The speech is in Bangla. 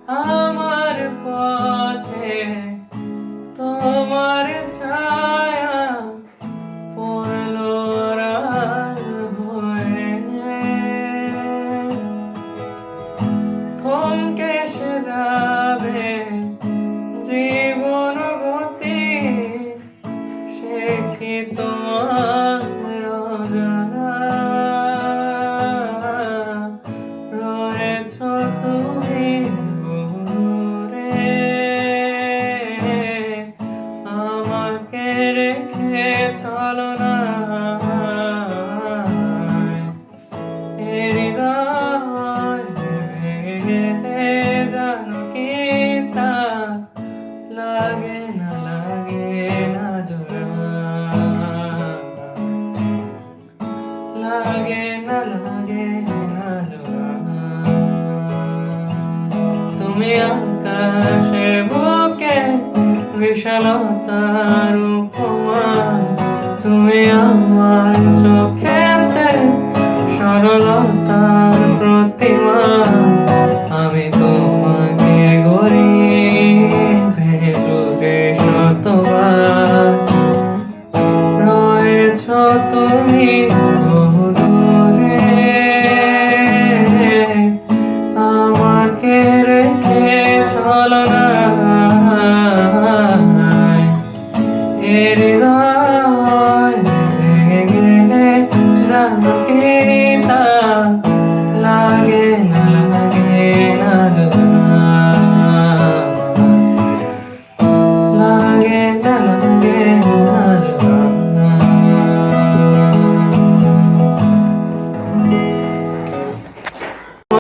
আমার পথে তোমার ছায়া পড়লো রাত হয়ে, থমকে সে যাবে জীবন গতি, সে কি তোমার অজানা? রয়েছ তুমি দূরে, আমাকে রেখে চলো না। হৃদয় ভেঙে গেলে জানো কি তা লাগে না জোড়া, লাগে না জোড়া। তুমি আকাশে বুকে বিশালতার উপমা, তুমি আমার চোখেতে সরলতা।